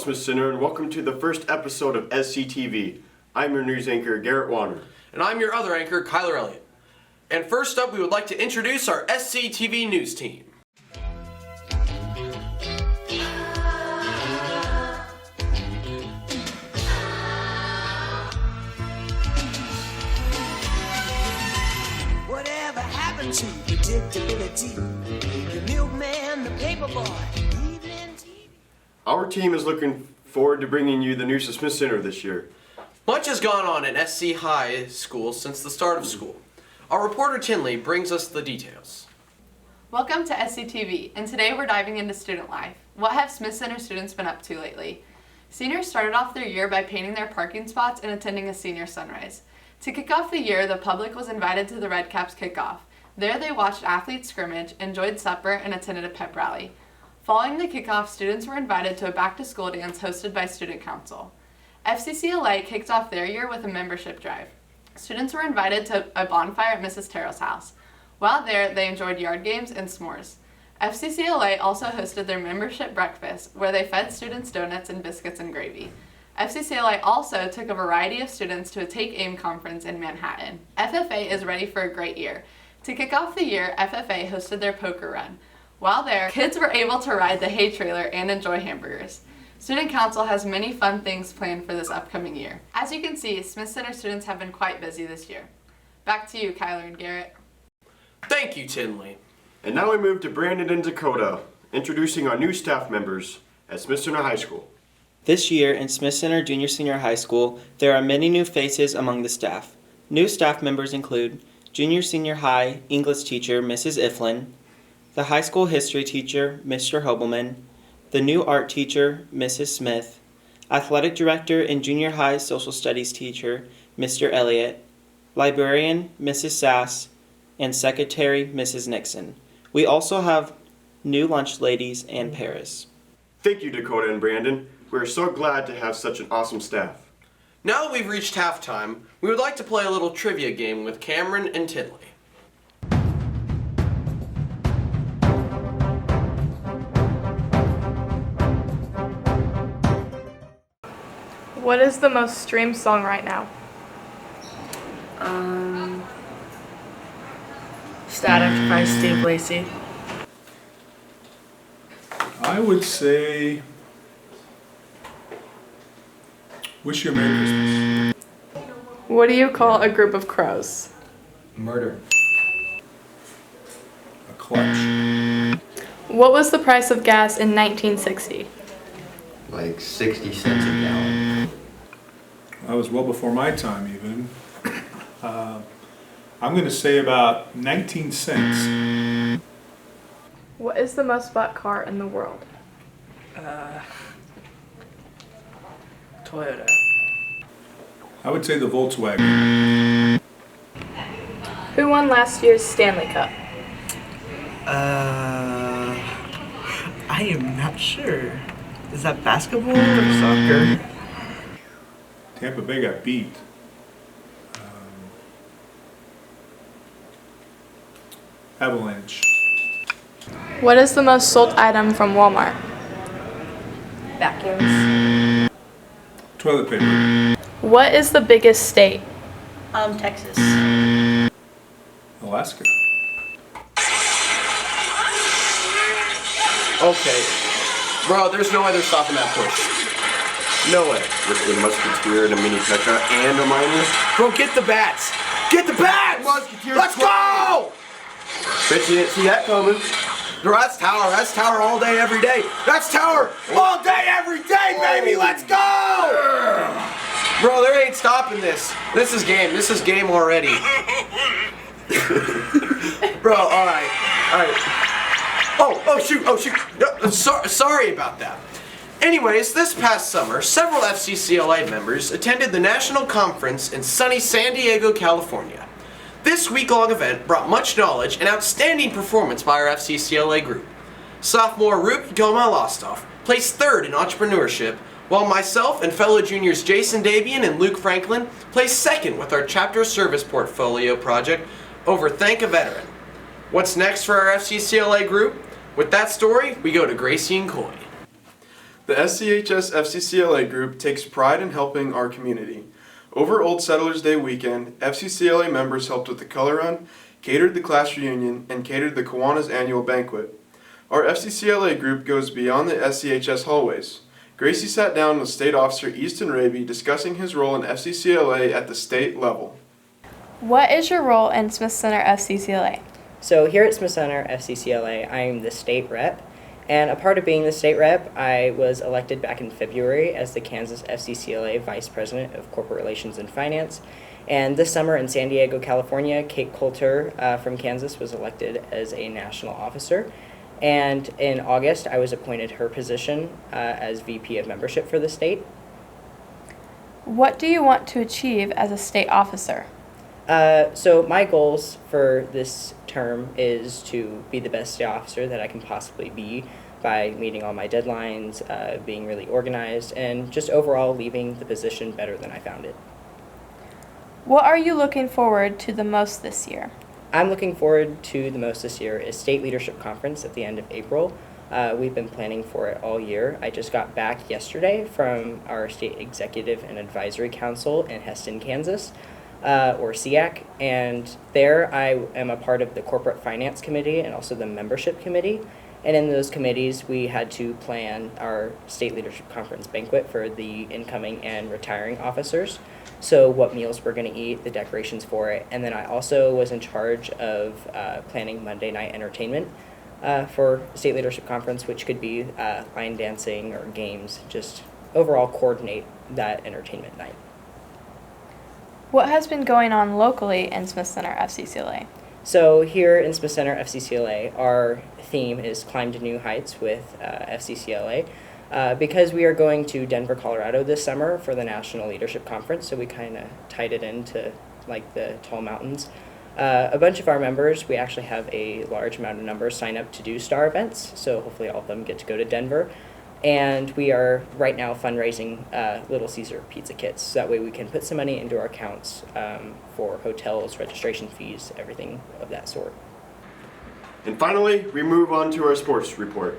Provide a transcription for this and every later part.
Smith Center, and welcome to the first episode of SCTV. I'm your news anchor, Garrett Warner. And I'm your other anchor, Kyler Elliott. And first up, we would like to introduce our SCTV news team. Whatever happened to predictability? The milkman, the paperboy, evening TV. Our team is looking forward to bringing you the news of Smith Center this year. Much has gone on in SC High School since the start of school. Our reporter Tinley brings us the details. Welcome to SCTV, and today we're diving into student life. What have Smith Center students been up to lately? Seniors started off their year by painting their parking spots and attending a senior sunrise. To kick off the year, the public was invited to the Red Caps kickoff. There they watched athletes scrimmage, enjoyed supper, and attended a pep rally. Following the kickoff, students were invited to a back-to-school dance hosted by Student Council. FCCLA kicked off their year with a membership drive. Students were invited to a bonfire at Mrs. Terrell's house. While there, they enjoyed yard games and s'mores. FCCLA also hosted their membership breakfast, where they fed students donuts and biscuits and gravy. FCCLA also took a variety of students to a Take Aim conference in Manhattan. FFA is ready for a great year. To kick off the year, FFA hosted their poker run. While there, kids were able to ride the hay trailer and enjoy hamburgers. Student Council has many fun things planned for this upcoming year. As you can see, Smith Center students have been quite busy this year. Back to you, Kyler and Garrett. Thank you, Tinley. And now we move to Brandon and Dakota, introducing our new staff members at Smith Center High School. This year in Smith Center Junior Senior High School, there are many new faces among the staff. New staff members include Junior Senior High English teacher Mrs. Iflin, the high school history teacher Mr. Hobelman, the new art teacher Mrs. Smith, athletic director and junior high social studies teacher Mr. Elliott, librarian Mrs. Sass, and secretary Mrs. Nixon. We also have new lunch ladies and Paris. Thank you, Dakota and Brandon. We are so glad to have such an awesome staff. Now that we've reached halftime, we would like to play a little trivia game with Cameron and Tinley. What is the most streamed song right now? Static by Steve Lacy. I would say Wish You a Merry Christmas. What do you call a group of crows? Murder. A clutch. What was the price of gas in 1960? Like 60 cents a gallon. That was well before my time even. I'm going to say about 19 cents. What is the most bought car in the world? Toyota. I would say the Volkswagen. Who won last year's Stanley Cup? I am not sure. Is that basketball or soccer? Tampa Bay got beat. Avalanche. What is the most sold item from Walmart? Vacuums. Toilet paper. What is the biggest state? Texas. Alaska. Okay. Bro, there's no way they're stopping that push. No way. With a musketeer and a mini Pekka and a miner. Bro, get the bats! Get the bats! Musketeer Let's go! Bet you didn't see that coming. Bro, that's Tower. That's Tower all day, every day. That's Tower all day, every day, baby! Let's go! Bro, there ain't stopping this. This is game. This is game already. Bro, alright. Oh, shoot. No, sorry about that. Anyways, this past summer, several FCCLA members attended the national conference in sunny San Diego, California. This week-long event brought much knowledge and outstanding performance by our FCCLA group. Sophomore Rup Goma Lostoff placed third in entrepreneurship, while myself and fellow juniors Jason Davian and Luke Franklin placed second with our chapter service portfolio project over Thank a Veteran. What's next for our FCCLA group? With that story, we go to Gracie and Coy. The SCHS FCCLA group takes pride in helping our community. Over Old Settlers Day weekend, FCCLA members helped with the color run, catered the class reunion, and catered the Kiwanis annual banquet. Our FCCLA group goes beyond the SCHS hallways. Gracie sat down with State Officer Easton Raby discussing his role in FCCLA at the state level. What is your role in Smith Center FCCLA? So here at Smith Center FCCLA, I am the state rep. And a part of being the state rep, I was elected back in February as the Kansas FCCLA Vice President of Corporate Relations and Finance. And this summer in San Diego, California, Kate Coulter from Kansas was elected as a national officer. And in August, I was appointed her position as VP of Membership for the state. What do you want to achieve as a state officer? So my goals for this term is to be the best state officer that I can possibly be by meeting all my deadlines, being really organized, and just overall leaving the position better than I found it. What are you looking forward to the most this year? I'm looking forward to the most this year is State Leadership Conference at the end of April. We've been planning for it all year. I just got back yesterday from our State Executive and Advisory Council in Heston, Kansas, or SEAC, and there I am a part of the Corporate Finance Committee and also the Membership Committee. And in those committees, we had to plan our State Leadership Conference banquet for the incoming and retiring officers. So what meals we're going to eat, the decorations for it. And then I also was in charge of planning Monday night entertainment for State Leadership Conference, which could be line dancing or games, just overall coordinate that entertainment night. What has been going on locally in Smith Center FCCLA? So here in Smith Center FCCLA, our theme is Climb to New Heights with FCCLA. Because we are going to Denver, Colorado this summer for the National Leadership Conference, so we kind of tied it into like the tall mountains. A bunch of our members, we actually have a large amount of numbers sign up to do STAR events, so hopefully all of them get to go to Denver. And we are right now fundraising Little Caesar pizza kits, so that way we can put some money into our accounts for hotels, registration fees, everything of that sort. And finally, we move on to our sports report.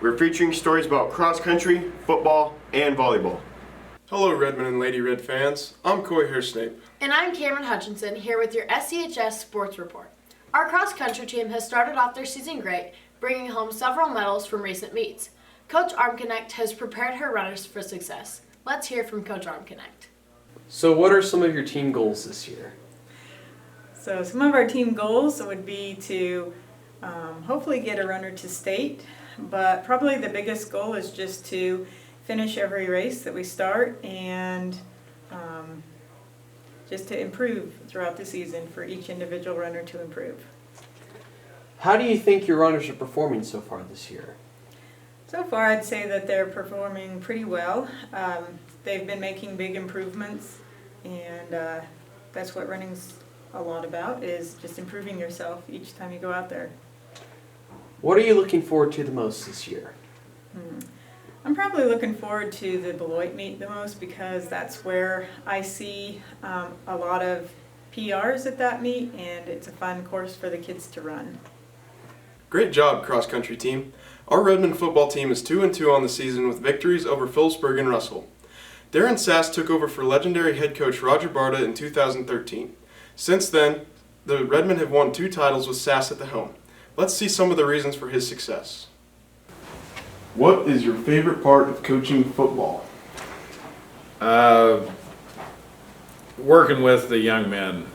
We're featuring stories about cross country, football, and volleyball. Hello Redmond and Lady Red fans, I'm Coy Hairsnape. And I'm Cameron Hutchinson, here with your SCHS Sports Report. Our cross-country team has started off their season great, bringing home several medals from recent meets. Coach Armconnect has prepared her runners for success. Let's hear from Coach Armconnect. So what are some of your team goals this year? So some of our team goals would be to hopefully get a runner to state, but probably the biggest goal is just to finish every race that we start and just to improve throughout the season for each individual runner to improve. How do you think your runners are performing so far this year? So far I'd say that they're performing pretty well. They've been making big improvements, and that's what running's a lot about, is just improving yourself each time you go out there. What are you looking forward to the most this year? I'm probably looking forward to the Beloit meet the most, because that's where I see a lot of PRs at that meet, and it's a fun course for the kids to run. Great job, cross-country team. Our Redmond football team is 2-2 on the season with victories over Phillipsburg and Russell. Darren Sass took over for legendary head coach Roger Barta in 2013. Since then, the Redmond have won 2 titles with Sass at the helm. Let's see some of the reasons for his success. What is your favorite part of coaching football? Working with the young men.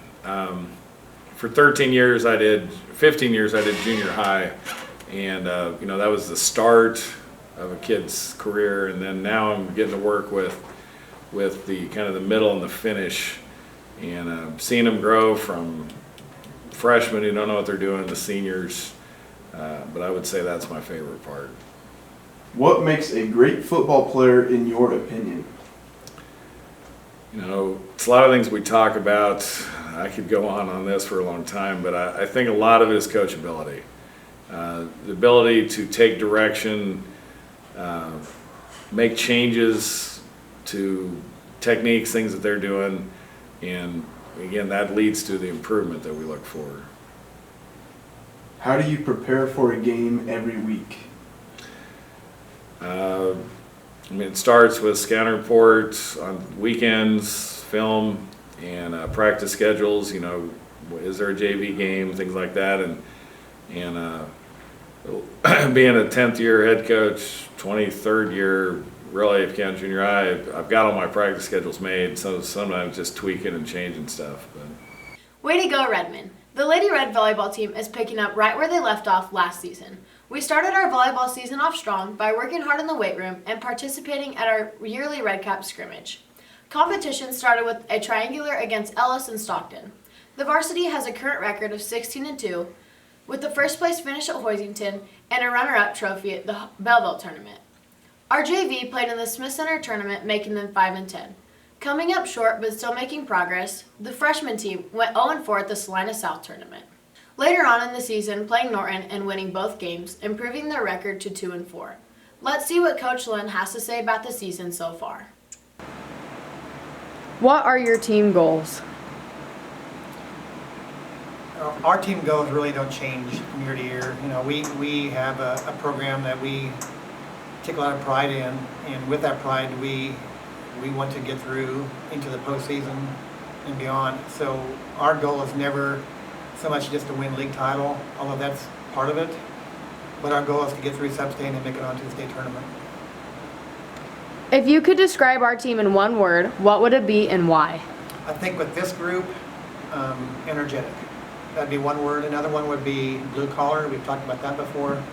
For 15 years I did junior high, and that was the start of a kid's career, and then now I'm getting to work with the kind of the middle and the finish, and seeing them grow from freshmen who don't know what they're doing to seniors, but I would say that's my favorite part. What makes a great football player in your opinion? It's a lot of things we talk about. I could go on this for a long time, but I think a lot of it is coachability. The ability to take direction, make changes to techniques, things that they're doing, and again, that leads to the improvement that we look for. How do you prepare for a game every week? I mean, it starts with scouting reports on weekends, film, and practice schedules. You know, is there a JV game, things like that, and being a 10th year head coach, 23rd year, really, if you count junior high, I've got all my practice schedules made, so sometimes just tweaking and changing stuff. But. Way to go, Redmond. The Lady Red volleyball team is picking up right where they left off last season. We started our volleyball season off strong by working hard in the weight room and participating at our yearly Red Cap scrimmage. Competition started with a triangular against Ellis and Stockton. The varsity has a current record of 16-2, with the first place finish at Hoisington and a runner-up trophy at the Belleville tournament. Our JV played in the Smith Center tournament, making them 5-10. Coming up short but still making progress, the freshman team went 0-4 at the Salina South tournament. Later on in the season, playing Norton and winning both games, improving their record to 2-4. Let's see what Coach Lynn has to say about the season so far. What are your team goals? Our team goals really don't change from year to year. You know, we have a program that we take a lot of pride in, and with that pride, we want to get through into the postseason and beyond. So our goal is never so much just to win league title, although that's part of it. But our goal is to get through sub-state and make it onto the state tournament. If you could describe our team in one word, what would it be and why? I think with this group, energetic. That'd be one word. Another one would be blue collar. We've talked about that before.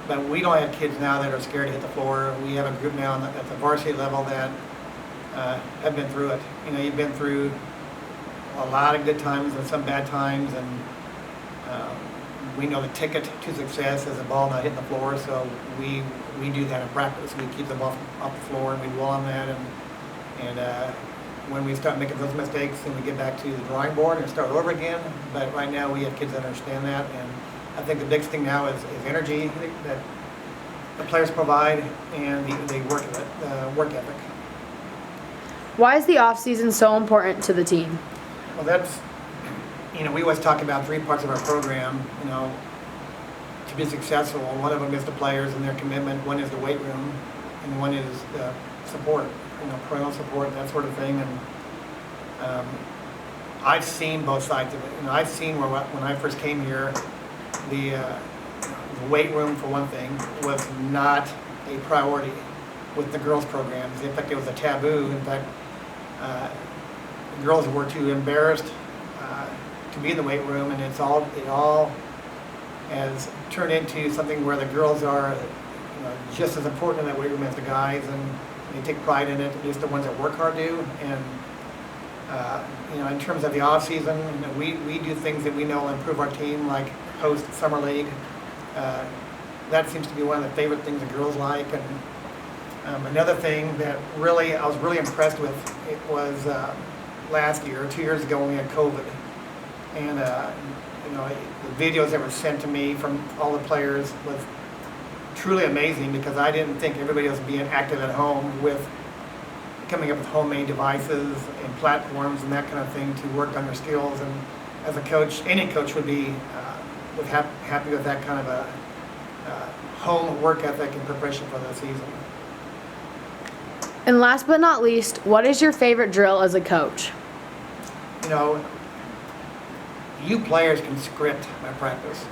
But we don't have kids now that are scared to hit the floor. We have a group now at the varsity level that have been through it. You know, you've been through a lot of good times and some bad times, and we know the ticket to success is a ball not hitting the floor, so we do that in practice. We keep the ball off the floor and we dwell on that, and when we start making those mistakes, then we get back to the drawing board and start over again. But right now we have kids that understand that, and I think the biggest thing now is energy that the players provide and the work ethic. Why is the off-season so important to the team? Well, that's, you know, we always talk about 3 parts of our program, you know, to be successful. One of them is the players and their commitment, one is the weight room, and one is the support, you know, parental support, that sort of thing. And I've seen both sides of it. You know, I've seen where when I first came here, the weight room, for one thing, was not a priority with the girls' programs. In fact, it was a taboo. In fact, girls were too embarrassed to be in the weight room, and it all has turned into something where the girls are, you know, just as important in that weight room as the guys, and they take pride in it. At least the ones that work hard do. And you know, in terms of the off season, you know, we do things that we know will improve our team, like host summer league. That seems to be one of the favorite things the girls like. And another thing that I was really impressed with, it was last year, 2 years ago, when we had COVID, and you know, the videos that were sent to me from all the players was truly amazing, because I didn't think everybody was being active at home with coming up with homemade devices and platforms and that kind of thing to work on their skills. And as a coach, any coach would be happy with that kind of a home work ethic and preparation for the season. And last but not least, what is your favorite drill as a coach? You know, you players can script my practice.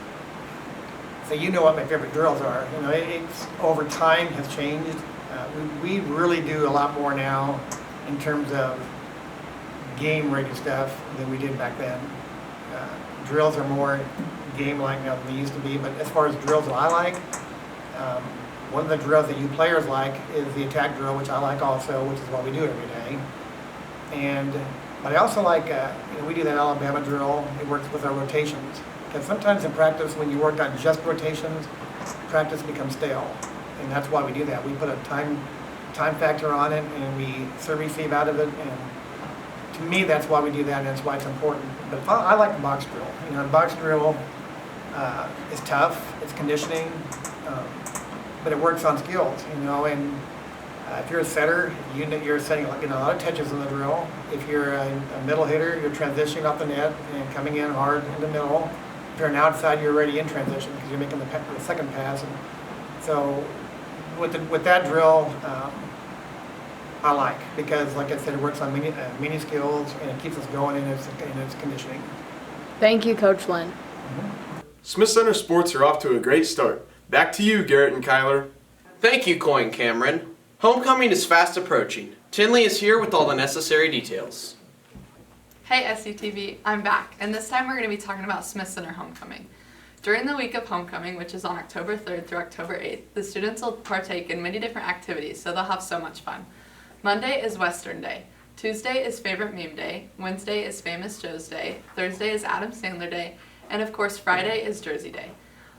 So you know what my favorite drills are. You know, it's over time has changed. We really do a lot more now in terms of game-ready stuff than we did back then. Drills are more game-like now than they used to be, but as far as drills that I like, one of the drills that you players like is the attack drill, which I like also, which is what we do every day. But I also like, you know, we do that Alabama drill. It works with our rotations. Because sometimes in practice, when you work on just rotations, practice becomes stale. And that's why we do that. We put a time factor on it, and we serve receive out of it. And to me, that's why we do that, and that's why it's important. But I like the box drill. You know, box drill is tough. It's conditioning. But it works on skills, you know, and if you're a setter, you're setting, you know, a lot of touches in the drill. If you're a middle hitter, you're transitioning off the net and coming in hard in the middle. If you're an outside, you're already in transition because you're making the second pass. And so with that drill, I like, because like I said, it works on many skills and it keeps us going in its conditioning. Thank you, Coach Lynn. Smith Center sports are off to a great start. Back to you, Garrett and Kyler. Thank you, Coy and Cameron. Homecoming is fast approaching. Tinley is here with all the necessary details. Hey SCTV, I'm back, and this time we're going to be talking about Smith Center Homecoming. During the week of homecoming, which is on October 3rd through October 8th, the students will partake in many different activities, so they'll have so much fun. Monday is Western Day. Tuesday is Favorite Meme Day. Wednesday is Famous Joe's Day. Thursday is Adam Sandler Day. And of course, Friday is Jersey Day.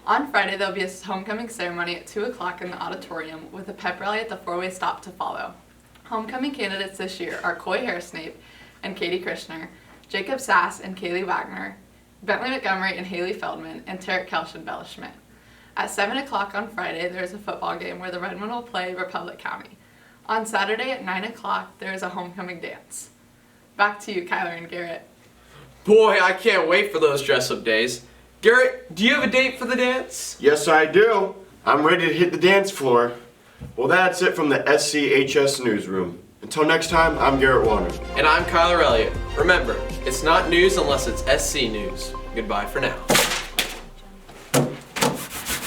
On Friday, there'll be a homecoming ceremony at 2 o'clock in the auditorium with a pep rally at the four-way stop to follow. Homecoming candidates this year are Coy Hairsnape and Katie Krishner, Jacob Sass and Kaylee Wagner, Bentley Montgomery and Haley Feldman, and Tarek Kelsch and Bella Schmidt. At 7 o'clock on Friday, there is a football game where the Redmen will play Republic County. On Saturday at 9 o'clock, there is a homecoming dance. Back to you, Kyler and Garrett. Boy, I can't wait for those dress-up days. Garrett, do you have a date for the dance? Yes, I do. I'm ready to hit the dance floor. Well, that's it from the SCHS newsroom. Until next time, I'm Garrett Warner. And I'm Kyler Elliott. Remember, it's not news unless it's SC news. Goodbye for now.